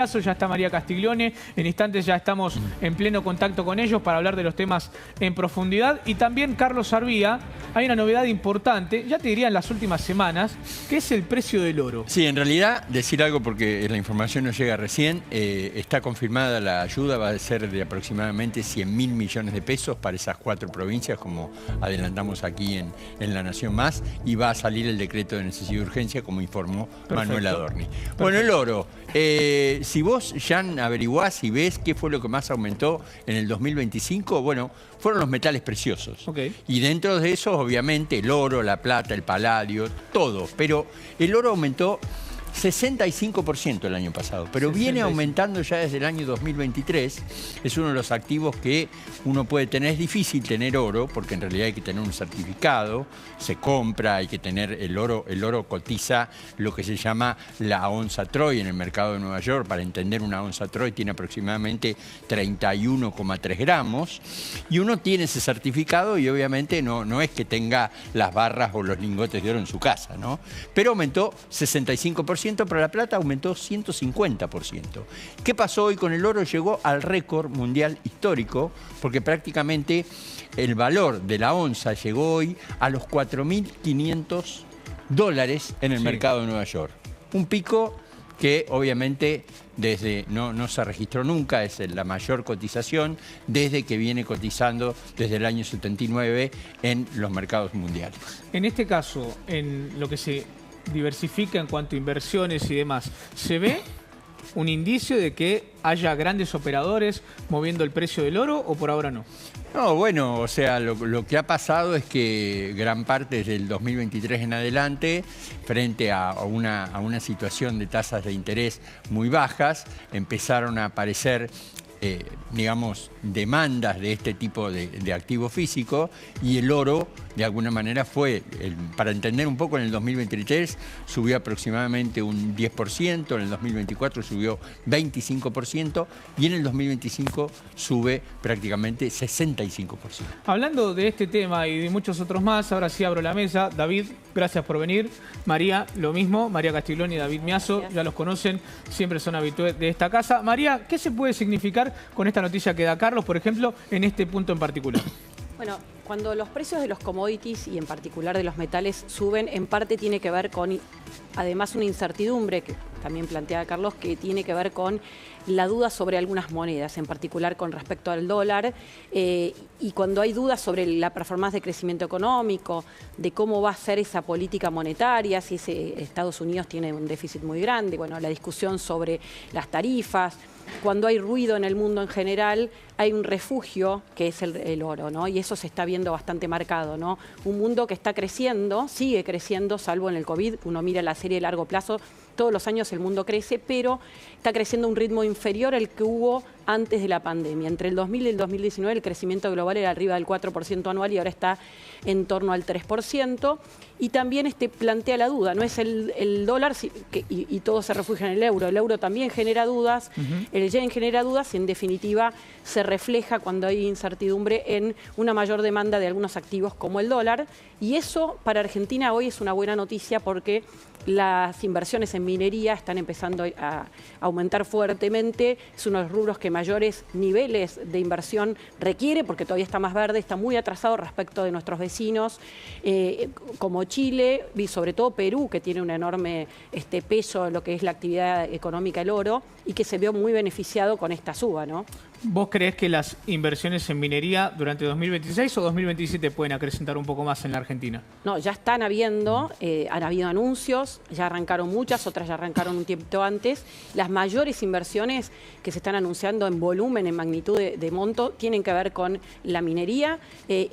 Ya está María Castiglione, en instantes ya estamos en pleno contacto con ellos para hablar de los temas en profundidad. Y también Carlos Arbía, hay una novedad importante, ya te diría en las últimas semanas, que es el precio del oro. Sí, en realidad, decir algo porque la información nos llega recién, está confirmada la ayuda, va a ser de aproximadamente 100.000 millones de pesos para esas 4 provincias, como adelantamos aquí en La Nación Más, y va a salir el decreto de necesidad y urgencia, como informó Manuel Adorni. Bueno, el oro. Si vos, Jan, averiguás y ves qué fue lo que más aumentó en el 2025, bueno, fueron los metales preciosos. Y dentro de esos, obviamente, el oro, la plata, el paladio, todo. Pero el oro aumentó 65% el año pasado, pero viene aumentando ya desde el año 2023. Es uno de los activos que uno puede tener. Es difícil tener oro, porque en realidad hay que tener un certificado, se compra, hay que tener el oro. El oro cotiza lo que se llama la onza Troy en el mercado de Nueva York. Para entender, una onza Troy tiene aproximadamente 31,3 gramos. Y uno tiene ese certificado y obviamente no es que tenga las barras o los lingotes de oro en su casa, ¿no? Pero aumentó 65%. Pero la plata aumentó 150%. ¿Qué pasó hoy con el oro? Llegó al récord mundial histórico, porque prácticamente el valor de la onza llegó hoy a los $4.500 en el mercado de Nueva York. Un pico que obviamente no se registró nunca, es la mayor cotización desde que viene cotizando desde el año 79 en los mercados mundiales. En este caso, en lo que se diversifica en cuanto a inversiones y demás, ¿se ve un indicio de que haya grandes operadores moviendo el precio del oro o por ahora no? No, bueno, o sea, lo que ha pasado es que gran parte desde el 2023 en adelante, frente a una situación de tasas de interés muy bajas, empezaron a aparecer digamos, demandas de este tipo de activo físico, y el oro, de alguna manera, para entender un poco, en el 2023 subió aproximadamente un 10%, en el 2024 subió 25%, y en el 2025 sube prácticamente 65%. Hablando de este tema y de muchos otros más, ahora sí abro la mesa. David, gracias por venir. María, lo mismo. María Castiglione y David Miazo, ya los conocen, siempre son habituales de esta casa. María, ¿qué se puede significar con esta noticia que da Carlos, por ejemplo, en este punto en particular? Bueno, cuando los precios de los commodities y en particular de los metales suben, en parte tiene que ver con, además, una incertidumbre que también plantea Carlos, que tiene que ver con la duda sobre algunas monedas, en particular con respecto al dólar, y cuando hay dudas sobre la performance de crecimiento económico, de cómo va a ser esa política monetaria, si Estados Unidos tiene un déficit muy grande, bueno, la discusión sobre las tarifas. Cuando hay ruido en el mundo en general, hay un refugio que es el oro, ¿no? Y eso se está viendo bastante marcado, ¿no? Un mundo que está creciendo, sigue creciendo, salvo en el COVID. Uno mira la serie de largo plazo, todos los años el mundo crece, pero está creciendo a un ritmo inferior al que hubo antes de la pandemia. Entre el 2000 y el 2019 el crecimiento global era arriba del 4% anual y ahora está en torno al 3%. Y también plantea la duda, no es el dólar y todo se refugia en el euro también genera dudas, el yen genera dudas y en definitiva se refleja cuando hay incertidumbre en una mayor demanda de algunos activos como el dólar, y eso para Argentina hoy es una buena noticia porque las inversiones en minería están empezando a aumentar fuertemente. Es uno de los rubros que mayores niveles de inversión requiere porque todavía está más verde, está muy atrasado respecto de nuestros vecinos como Chile y sobre todo Perú, que tiene un enorme peso en lo que es la actividad económica del oro y que se vio muy beneficiado con esta suba, ¿no? ¿Vos creés que las inversiones en minería durante 2026 o 2027 pueden acrecentar un poco más en la Argentina? No, ya están habiendo, han habido anuncios, ya arrancaron muchas, otras ya arrancaron un tiempo antes. Las mayores inversiones que se están anunciando en volumen, en magnitud de monto, tienen que ver con la minería.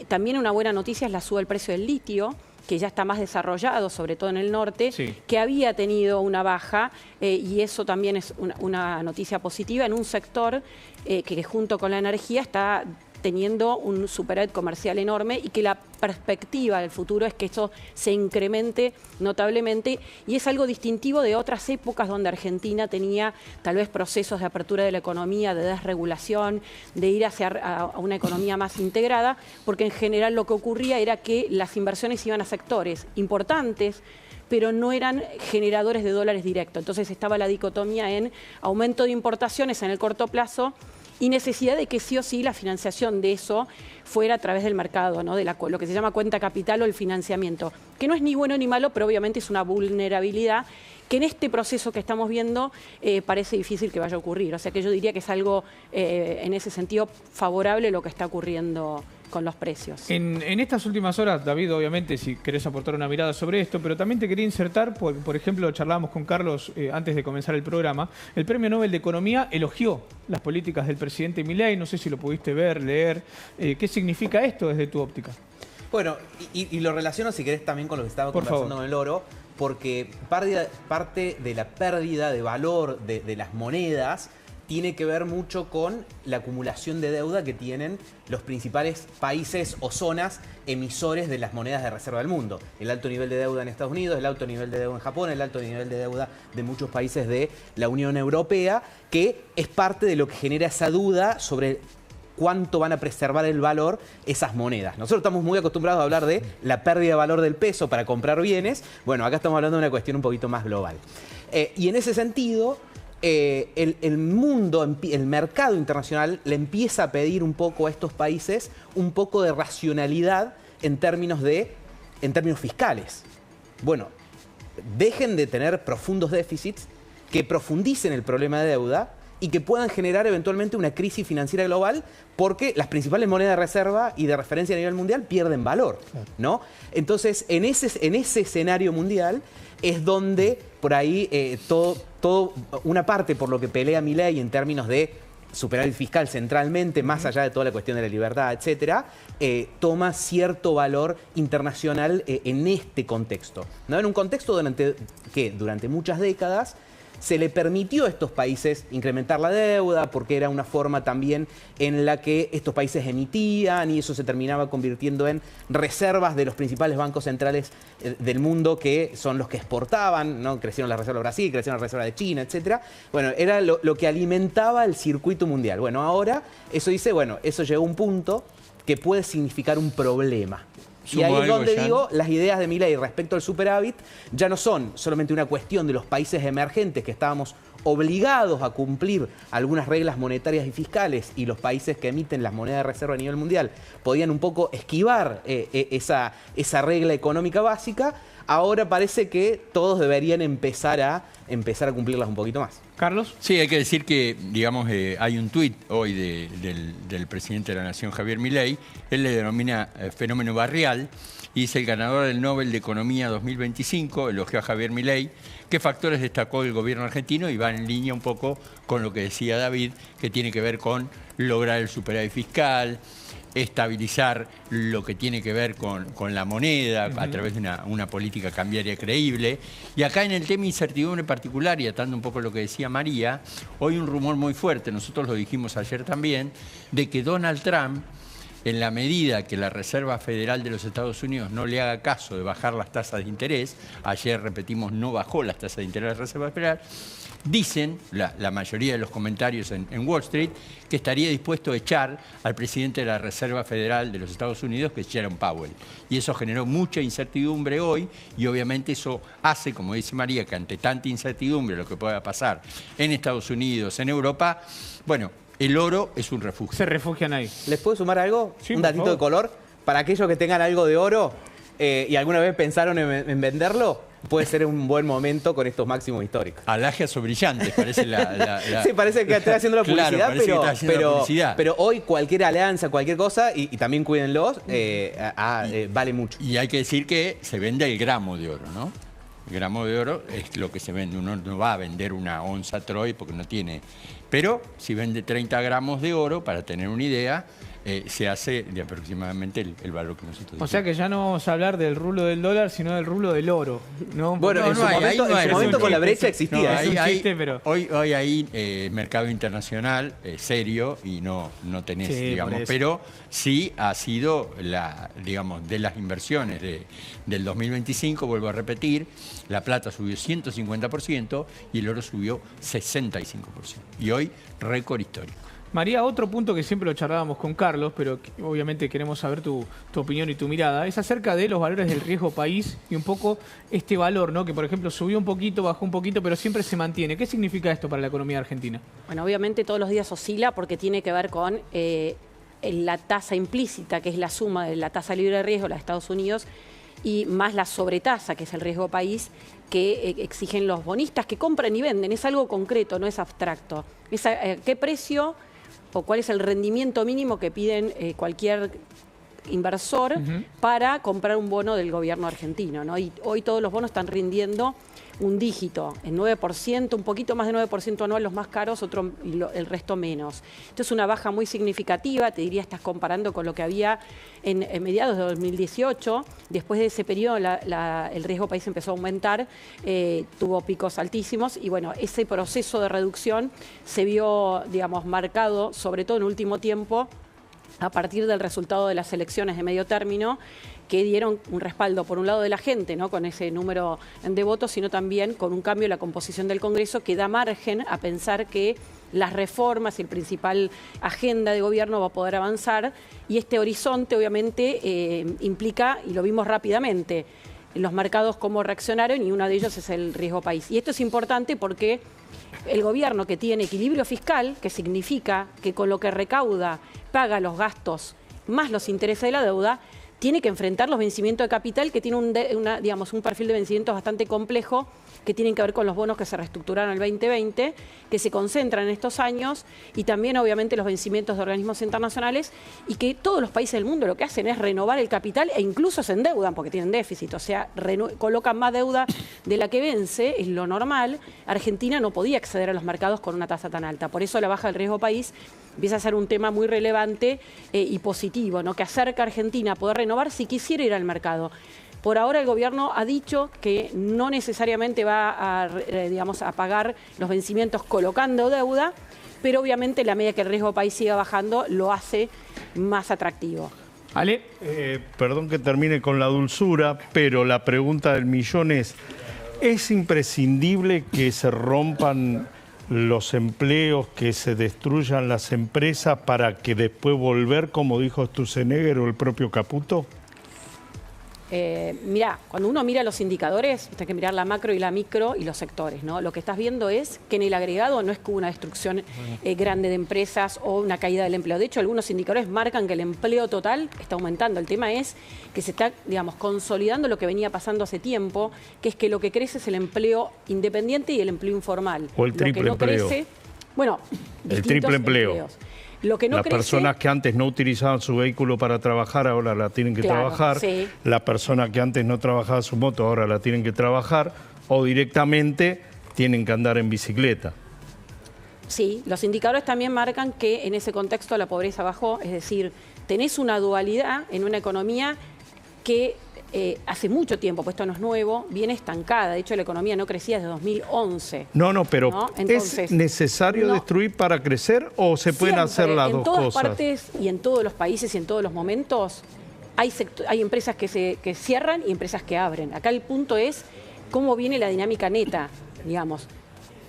También una buena noticia es la suba del precio del litio, que ya está más desarrollado, sobre todo en el norte, que había tenido una baja, y eso también es una noticia positiva en un sector que junto con la energía está teniendo un superávit comercial enorme y que la perspectiva del futuro es que eso se incremente notablemente, y es algo distintivo de otras épocas donde Argentina tenía tal vez procesos de apertura de la economía, de desregulación, de ir hacia a una economía más integrada, porque en general lo que ocurría era que las inversiones iban a sectores importantes pero no eran generadores de dólares directos. Entonces estaba la dicotomía en aumento de importaciones en el corto plazo y necesidad de que sí o sí la financiación de eso fuera a través del mercado, ¿no? De lo que se llama cuenta capital o el financiamiento, que no es ni bueno ni malo, pero obviamente es una vulnerabilidad que en este proceso que estamos viendo parece difícil que vaya a ocurrir. O sea que yo diría que es algo en ese sentido favorable lo que está ocurriendo con los precios. En estas últimas horas, David, obviamente, si querés aportar una mirada sobre esto, pero también te quería insertar, por ejemplo, charlábamos con Carlos antes de comenzar el programa, el Premio Nobel de Economía elogió las políticas del presidente Milei, no sé si lo pudiste ver, leer, ¿qué significa esto desde tu óptica? Bueno, y lo relaciono, si querés, también con lo que estaba conversando con el oro, porque parte de la pérdida de valor de las monedas tiene que ver mucho con la acumulación de deuda que tienen los principales países o zonas emisores de las monedas de reserva del mundo. El alto nivel de deuda en Estados Unidos, el alto nivel de deuda en Japón, el alto nivel de deuda de muchos países de la Unión Europea, que es parte de lo que genera esa duda sobre cuánto van a preservar el valor esas monedas. Nosotros estamos muy acostumbrados a hablar de la pérdida de valor del peso para comprar bienes. Bueno, acá estamos hablando de una cuestión un poquito más global. Y en ese sentido, el mundo, el mercado internacional le empieza a pedir un poco a estos países un poco de racionalidad en términos fiscales. Bueno, dejen de tener profundos déficits que profundicen el problema de deuda y que puedan generar eventualmente una crisis financiera global porque las principales monedas de reserva y de referencia a nivel mundial pierden valor, ¿no? Entonces, en ese escenario mundial es donde por ahí una parte por lo que pelea Milei en términos de superávit fiscal centralmente, más allá de toda la cuestión de la libertad, etcétera, toma cierto valor internacional en este contexto, ¿no? En un contexto durante muchas décadas se le permitió a estos países incrementar la deuda porque era una forma también en la que estos países emitían y eso se terminaba convirtiendo en reservas de los principales bancos centrales del mundo que son los que exportaban, ¿no? Crecieron las reservas de Brasil, crecieron las reservas de China, etcétera. Bueno, era lo que alimentaba el circuito mundial. Bueno, ahora eso llegó a un punto que puede significar un problema. Y ahí es donde digo, las ideas de Milei respecto al superávit ya no son solamente una cuestión de los países emergentes que estábamos obligados a cumplir algunas reglas monetarias y fiscales y los países que emiten las monedas de reserva a nivel mundial podían un poco esquivar esa regla económica básica. Ahora parece que todos deberían empezar a cumplirlas un poquito más. Carlos. Sí, hay que decir que, digamos, hay un tuit hoy del presidente de la Nación, Javier Milei. Él le denomina fenómeno barrial y dice: el ganador del Nobel de Economía 2025 elogió a Javier Milei. ¿Qué factores destacó el gobierno argentino? Y va en línea un poco con lo que decía David, que tiene que ver con lograr el superávit fiscal, estabilizar lo que tiene que ver con la moneda a través de una política cambiaria creíble. Y acá en el tema incertidumbre particular, y atando un poco lo que decía María, hoy un rumor muy fuerte, nosotros lo dijimos ayer también, de que Donald Trump, en la medida que la Reserva Federal de los Estados Unidos no le haga caso de bajar las tasas de interés, ayer repetimos, no bajó las tasas de interés de la Reserva Federal, dicen, la mayoría de los comentarios en Wall Street, que estaría dispuesto a echar al presidente de la Reserva Federal de los Estados Unidos, que es Jerome Powell. Y eso generó mucha incertidumbre hoy y obviamente eso hace, como dice María, que ante tanta incertidumbre, lo que pueda pasar en Estados Unidos, en Europa, bueno, el oro es un refugio. Se refugian ahí. ¿Les puedo sumar algo? Sí, un datito de color. Para aquellos que tengan algo de oro y alguna vez pensaron en venderlo, puede ser un buen momento con estos máximos históricos. Alhajas o brillantes, parece Sí, parece que estoy haciendo la publicidad, claro, parece que está haciendo la publicidad. Pero hoy cualquier alianza, cualquier cosa, y también cuídenlos, vale mucho. Y hay que decir que se vende el gramo de oro, ¿no? El gramo de oro es lo que se vende. Uno no va a vender una onza Troy porque no tiene. Pero si vende 30 gramos de oro, para tener una idea, se hace de aproximadamente el valor que nosotros decimos. O sea que ya no vamos a hablar del rulo del dólar, sino del rulo del oro, ¿no? Bueno, en su momento con la brecha existía. Pero hoy hay mercado internacional serio y no tenés, digamos. Pero sí ha sido, digamos, de las inversiones del 2025, vuelvo a repetir, la plata subió 150% y el oro subió 65%. Y hoy, récord histórico. María, otro punto que siempre lo charlábamos con Carlos, pero obviamente queremos saber tu opinión y tu mirada, es acerca de los valores del riesgo país y un poco este valor, ¿no? Que por ejemplo subió un poquito, bajó un poquito, pero siempre se mantiene. ¿Qué significa esto para la economía argentina? Bueno, obviamente todos los días oscila porque tiene que ver con la tasa implícita, que es la suma de la tasa libre de riesgo, la de Estados Unidos, y más la sobretasa, que es el riesgo país, que exigen los bonistas que compran y venden. Es algo concreto, no es abstracto. Es ¿qué precio o cuál es el rendimiento mínimo que piden cualquier inversor para comprar un bono del gobierno argentino, ¿no? Y hoy todos los bonos están rindiendo un dígito, en 9%, un poquito más de 9% anual los más caros, el resto menos. Esto es una baja muy significativa, te diría, estás comparando con lo que había en mediados de 2018. Después de ese periodo el riesgo país empezó a aumentar, tuvo picos altísimos y bueno, ese proceso de reducción se vio, digamos, marcado, sobre todo en último tiempo, a partir del resultado de las elecciones de medio término, que dieron un respaldo, por un lado, de la gente, ¿no?, con ese número de votos, sino también con un cambio en la composición del Congreso que da margen a pensar que las reformas y el principal agenda de gobierno va a poder avanzar. Y este horizonte, obviamente, implica, y lo vimos rápidamente, los mercados cómo reaccionaron, y uno de ellos es el riesgo país. Y esto es importante porque el gobierno, que tiene equilibrio fiscal, que significa que con lo que recauda paga los gastos más los intereses de la deuda, tiene que enfrentar los vencimientos de capital, que tiene un perfil de vencimientos bastante complejo, que tienen que ver con los bonos que se reestructuraron en el 2020, que se concentran en estos años, y también obviamente los vencimientos de organismos internacionales, y que todos los países del mundo lo que hacen es renovar el capital e incluso se endeudan porque tienen déficit, o sea, colocan más deuda de la que vence, es lo normal. Argentina no podía acceder a los mercados con una tasa tan alta, por eso la baja del riesgo país empieza a ser un tema muy relevante y positivo, ¿no?, que acerca a Argentina a poder renovar si quisiera ir al mercado. Por ahora el gobierno ha dicho que no necesariamente va a pagar los vencimientos colocando deuda, pero obviamente la medida que el riesgo país siga bajando lo hace más atractivo. Ale. Perdón que termine con la dulzura, pero la pregunta del millón es imprescindible que se rompan los empleos, que se destruyan las empresas para que después volver, como dijo Sturzenegger o el propio Caputo? Mirá, cuando uno mira los indicadores, hay que mirar la macro y la micro y los sectores, ¿no? Lo que estás viendo es que en el agregado no es que hubo una destrucción grande de empresas o una caída del empleo. De hecho, algunos indicadores marcan que el empleo total está aumentando. El tema es que se está, digamos, consolidando lo que venía pasando hace tiempo, que es que lo que crece es el empleo independiente y el empleo informal. O el triple lo que no empleo. Crece, bueno, el triple empleo. Empleos. Lo que no Las crece, personas que antes no utilizaban su vehículo para trabajar, ahora la tienen que trabajar. Sí. La persona que antes no trabajaba su moto, ahora la tienen que trabajar. O directamente tienen que andar en bicicleta. Sí, los indicadores también marcan que en ese contexto la pobreza bajó. Es decir, tenés una dualidad en una economía que hace mucho tiempo, pues esto no es nuevo, viene estancada. De hecho, la economía no crecía desde 2011. Pero ¿no? Entonces, ¿es necesario destruir para crecer o se pueden hacer las dos cosas? En todas partes y en todos los países y en todos los momentos hay empresas que cierran y empresas que abren. Acá el punto es cómo viene la dinámica neta, digamos.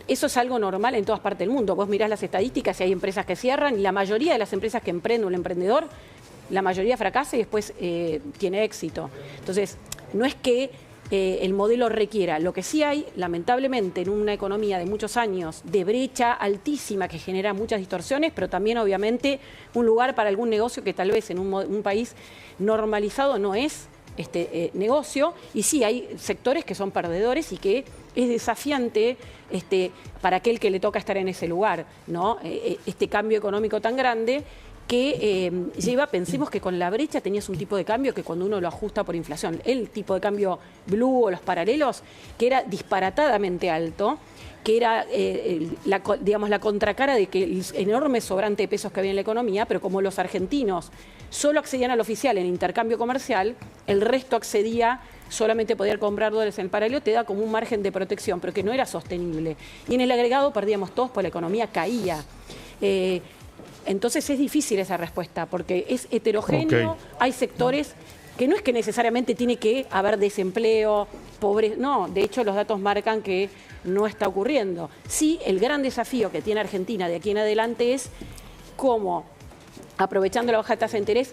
Eso es algo normal en todas partes del mundo. Vos mirás las estadísticas y hay empresas que cierran, y la mayoría de las empresas que emprende un emprendedor, la mayoría fracasa y después tiene éxito. Entonces, no es que el modelo requiera. Lo que sí hay, lamentablemente, en una economía de muchos años de brecha altísima que genera muchas distorsiones, pero también, obviamente, un lugar para algún negocio que tal vez en un país normalizado no es negocio, y sí hay sectores que son perdedores y que es desafiante para aquel que le toca estar en ese lugar, ¿no? Este cambio económico tan grande que pensemos que con la brecha tenías un tipo de cambio que cuando uno lo ajusta por inflación, el tipo de cambio blue o los paralelos, que era disparatadamente alto, que era la contracara de que el enorme sobrante de pesos que había en la economía, pero como los argentinos solo accedían al oficial en intercambio comercial, el resto accedía, solamente podía comprar dólares en el paralelo, te da como un margen de protección, pero que no era sostenible. Y en el agregado perdíamos todos porque la economía caía. Entonces es difícil esa respuesta, porque es heterogéneo, hay sectores que no es que necesariamente tiene que haber desempleo, pobreza, no, de hecho los datos marcan que no está ocurriendo. Sí, el gran desafío que tiene Argentina de aquí en adelante es cómo, aprovechando la baja tasa de interés,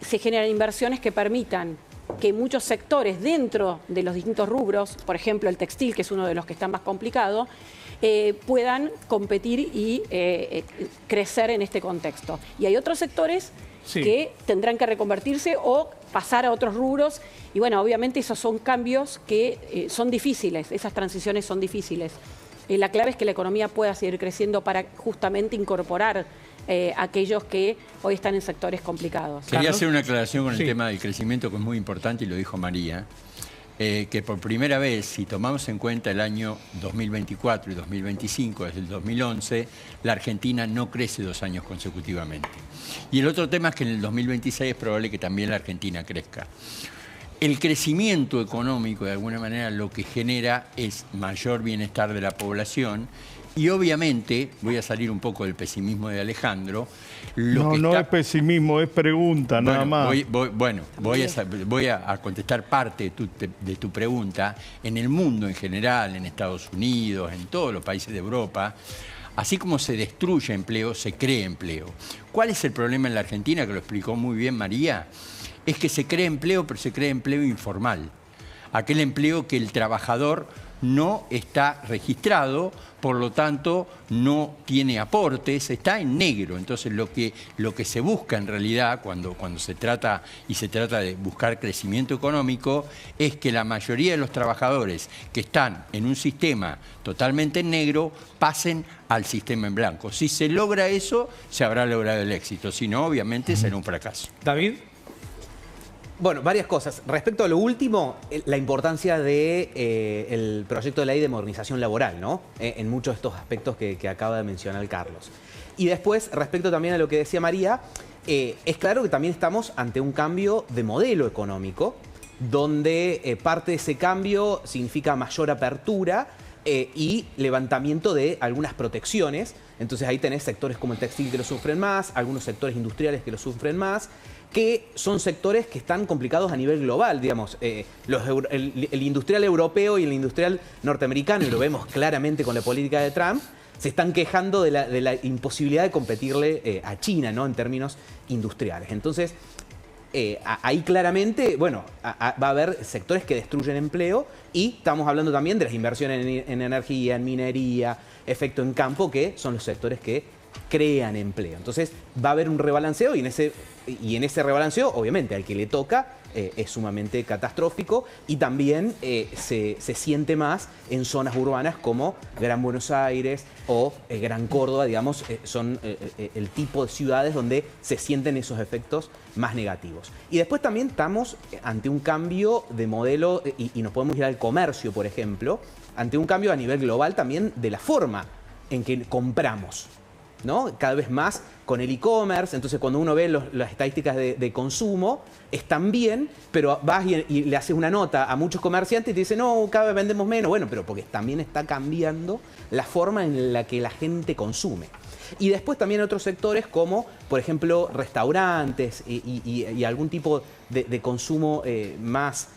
se generan inversiones que permitan que muchos sectores dentro de los distintos rubros, por ejemplo el textil, que es uno de los que está más complicado, puedan competir y crecer en este contexto. Y hay otros sectores que tendrán que reconvertirse o pasar a otros rubros. Y bueno, obviamente esos son cambios que son difíciles, esas transiciones son difíciles. La clave es que la economía pueda seguir creciendo para justamente incorporar aquellos que hoy están en sectores complicados. Quería hacer una aclaración con el tema del crecimiento, que es muy importante, y lo dijo María, que por primera vez, si tomamos en cuenta el año 2024 y 2025, desde el 2011, la Argentina no crece 2 años consecutivamente. Y el otro tema es que en el 2026 es probable que también la Argentina crezca. El crecimiento económico, de alguna manera, lo que genera es mayor bienestar de la población. Y obviamente, voy a salir un poco del pesimismo de Alejandro. No es pesimismo, es pregunta, nada más. Voy a contestar parte de tu pregunta. En el mundo en general, en Estados Unidos, en todos los países de Europa, así como se destruye empleo, se crea empleo. ¿Cuál es el problema en la Argentina? Que lo explicó muy bien María. Es que se crea empleo, pero se crea empleo informal. Aquel empleo que el trabajador no está registrado, por lo tanto no tiene aportes, está en negro. Entonces lo que se busca en realidad cuando se trata de buscar crecimiento económico es que la mayoría de los trabajadores que están en un sistema totalmente en negro pasen al sistema en blanco. Si se logra eso, se habrá logrado el éxito. Si no, obviamente será un fracaso. David. Bueno, varias cosas. Respecto a lo último, la importancia del proyecto de ley de modernización laboral, ¿no? En muchos de estos aspectos que acaba de mencionar Carlos. Y después, respecto también a lo que decía María, es claro que también estamos ante un cambio de modelo económico, donde parte de ese cambio significa mayor apertura y levantamiento de algunas protecciones. Entonces ahí tenés sectores como el textil que lo sufren más, algunos sectores industriales que lo sufren más, que son sectores que están complicados a nivel global, digamos. El industrial europeo y el industrial norteamericano, y lo vemos claramente con la política de Trump, se están quejando de la imposibilidad de competirle a China, ¿no? En términos industriales. Entonces, ahí claramente, bueno, va a haber sectores que destruyen empleo, y estamos hablando también de las inversiones en energía, en minería, efecto en campo, que son los sectores que crean empleo. Entonces va a haber un rebalanceo, y en ese rebalanceo, obviamente, al que le toca es sumamente catastrófico, y también se siente más en zonas urbanas como Gran Buenos Aires o Gran Córdoba, digamos, son el tipo de ciudades donde se sienten esos efectos más negativos. Y después también estamos ante un cambio de modelo, y nos podemos ir al comercio, por ejemplo, ante un cambio a nivel global también de la forma en que compramos, ¿no? Cada vez más con el e-commerce. Entonces cuando uno ve las estadísticas de consumo, están bien, pero vas y le haces una nota a muchos comerciantes y te dicen, no, cada vez vendemos menos. Bueno, pero porque también está cambiando la forma en la que la gente consume. Y después también otros sectores como, por ejemplo, restaurantes y algún tipo de consumo más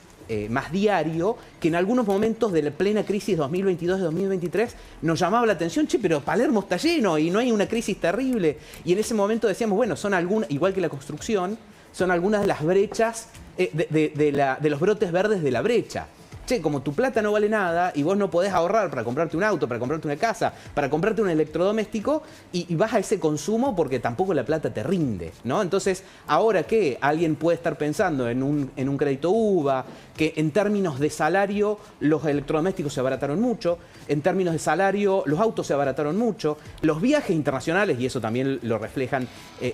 diario, que en algunos momentos de la plena crisis 2022-2023 nos llamaba la atención, che, pero Palermo está lleno y no hay una crisis terrible. Y en ese momento decíamos, bueno, son algunas, igual que la construcción, son algunas de las brechas, de los brotes verdes de la brecha. Che, como tu plata no vale nada y vos no podés ahorrar para comprarte un auto, para comprarte una casa, para comprarte un electrodoméstico, y vas a ese consumo porque tampoco la plata te rinde, ¿no? Entonces, ahora que alguien puede estar pensando en un crédito UVA, que en términos de salario los electrodomésticos se abarataron mucho, en términos de salario los autos se abarataron mucho, los viajes internacionales, y eso también lo reflejan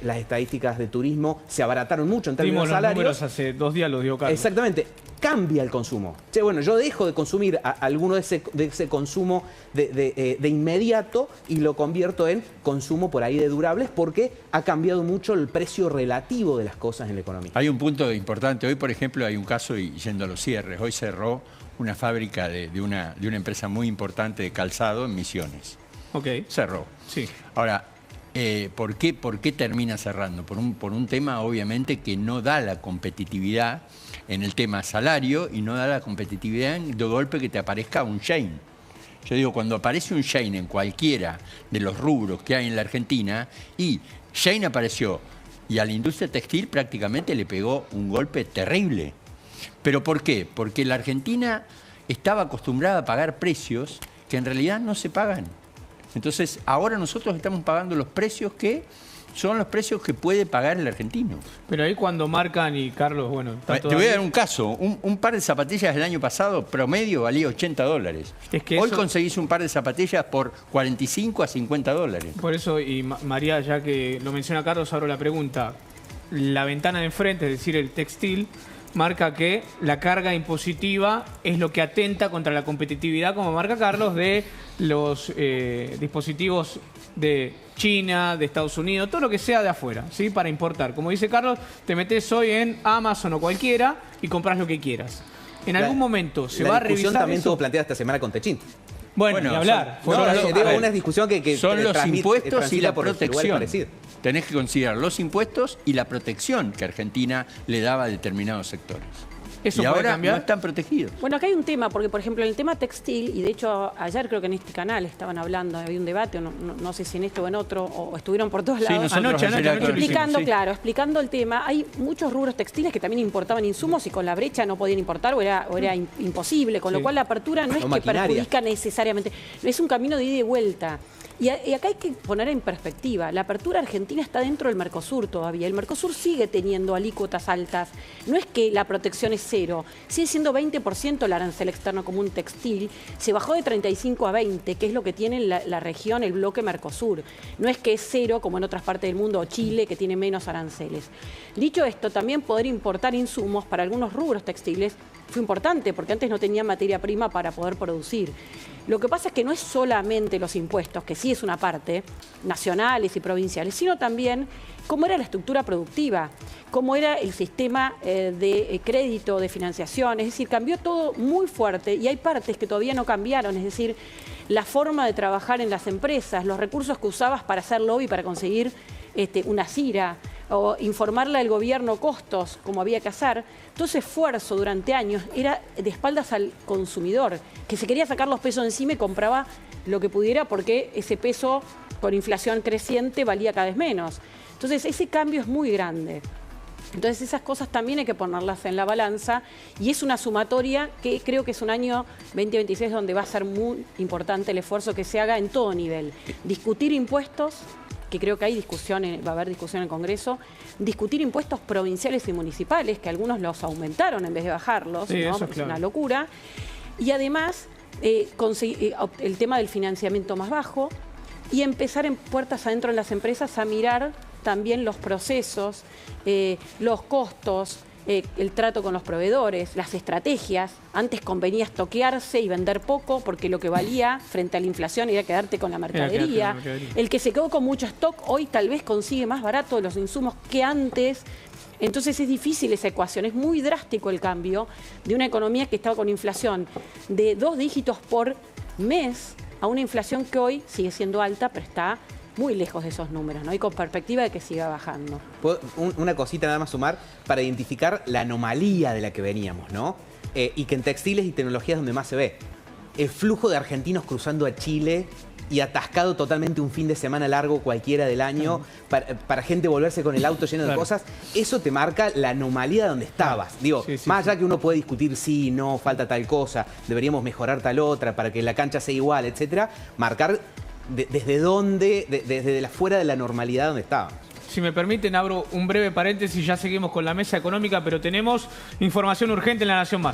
las estadísticas de turismo, se abarataron mucho en términos de salarios. Los números hace 2 días los dio Carlos. Exactamente. Cambia el consumo. Che, bueno, yo dejo de consumir alguno de ese consumo de inmediato y lo convierto en consumo por ahí de durables, porque ha cambiado mucho el precio relativo de las cosas en la economía. Hay un punto importante. Hoy, por ejemplo, hay un caso, y yendo a los cierres, hoy cerró una fábrica de una empresa muy importante de calzado en Misiones. Ok. Cerró. Sí. Ahora, ¿por qué termina cerrando? Por un tema, obviamente, que no da la competitividad en el tema salario, y no da la competitividad de golpe que te aparezca un Shein. Yo digo, cuando aparece un Shein en cualquiera de los rubros que hay en la Argentina, y Shein apareció y a la industria textil prácticamente le pegó un golpe terrible. ¿Pero por qué? Porque la Argentina estaba acostumbrada a pagar precios que en realidad no se pagan. Entonces, ahora nosotros estamos pagando los precios que son los precios que puede pagar el argentino. Pero ahí cuando marcan, y Carlos, bueno... Te voy a dar un caso. Un par de zapatillas del año pasado, promedio, valía $80. Es que hoy eso... conseguís un par de zapatillas por $45 a $50. Por eso, y María, ya que lo menciona Carlos, abro la pregunta. La ventana de enfrente, es decir, el textil, marca que la carga impositiva es lo que atenta contra la competitividad, como marca Carlos, de los dispositivos de China, de Estados Unidos, todo lo que sea de afuera, ¿sí? Para importar. Como dice Carlos, te metes hoy en Amazon o cualquiera y compras lo que quieras. En algún momento se va a revisar. La discusión también eso. tuvo planteada esta semana con Techint. Bueno, ni hablar. Una discusión que son los impuestos y la por protección. Tenés que considerar los impuestos y la protección que Argentina le daba a determinados sectores. ¿Eso y puede ahora cambiar? no están protegidos. Bueno, acá hay un tema, porque por ejemplo en el tema textil, y de hecho ayer creo que en este canal estaban hablando, había un debate, no sé si en este o en otro, o estuvieron por todos lados. Anoche explicando, claro, explicando el tema. Hay muchos rubros textiles que también importaban insumos y con la brecha no podían importar o era imposible, con lo cual la apertura no es que perjudica necesariamente, es un camino de ida y vuelta. Y acá hay que poner en perspectiva, la apertura argentina está dentro del Mercosur todavía, el Mercosur sigue teniendo alícuotas altas, no es que la protección es cero, sigue siendo 20% el arancel externo común textil, se bajó de 35 a 20, que es lo que tiene la región, el bloque Mercosur, no es que es cero como en otras partes del mundo, o Chile, que tiene menos aranceles. Dicho esto, también poder importar insumos para algunos rubros textiles fue importante, porque antes no tenían materia prima para poder producir. Lo que pasa es que no es solamente los impuestos, que sí es una parte, nacionales y provinciales, sino también cómo era la estructura productiva, cómo era el sistema de crédito, de financiación, es decir, cambió todo muy fuerte y hay partes que todavía no cambiaron, es decir, la forma de trabajar en las empresas, los recursos que usabas para hacer lobby, para conseguir una CIRA, o informarle al gobierno costos, como había que hacer. Todo ese esfuerzo durante años era de espaldas al consumidor, que se quería sacar los pesos encima y compraba lo que pudiera porque ese peso, con inflación creciente, valía cada vez menos. Entonces, ese cambio es muy grande. Entonces, esas cosas también hay que ponerlas en la balanza y es una sumatoria que creo que es un año 2026 donde va a ser muy importante el esfuerzo que se haga en todo nivel. Discutir impuestos, que creo que hay discusión, va a haber discusión en el Congreso, discutir impuestos provinciales y municipales, que algunos los aumentaron en vez de bajarlos, sí, ¿no? Es una locura. Y además, el tema del financiamiento más bajo y empezar en puertas adentro en las empresas a mirar también los procesos, los costos, el trato con los proveedores, las estrategias. Antes convenía estoquearse y vender poco porque lo que valía frente a la inflación era quedarte con la mercadería. El que se quedó con mucho stock hoy tal vez consigue más barato los insumos que antes. Entonces es difícil esa ecuación, es muy drástico el cambio de una economía que estaba con inflación de 2 dígitos por mes a una inflación que hoy sigue siendo alta, pero está muy lejos de esos números, ¿no? Y con perspectiva de que siga bajando. Una cosita nada más sumar para identificar la anomalía de la que veníamos, ¿no? Y que en textiles y tecnologías es donde más se ve. El flujo de argentinos cruzando a Chile y atascado totalmente un fin de semana largo cualquiera del año para gente volverse con el auto lleno de cosas, eso te marca la anomalía de donde estabas. Digo, más allá que uno puede discutir sí, no, falta tal cosa, deberíamos mejorar tal otra para que la cancha sea igual, etcétera, marcar desde dónde, desde la fuera de la normalidad donde estábamos. Si me permiten, abro un breve paréntesis, ya seguimos con la mesa económica, pero tenemos información urgente en La Nación Más.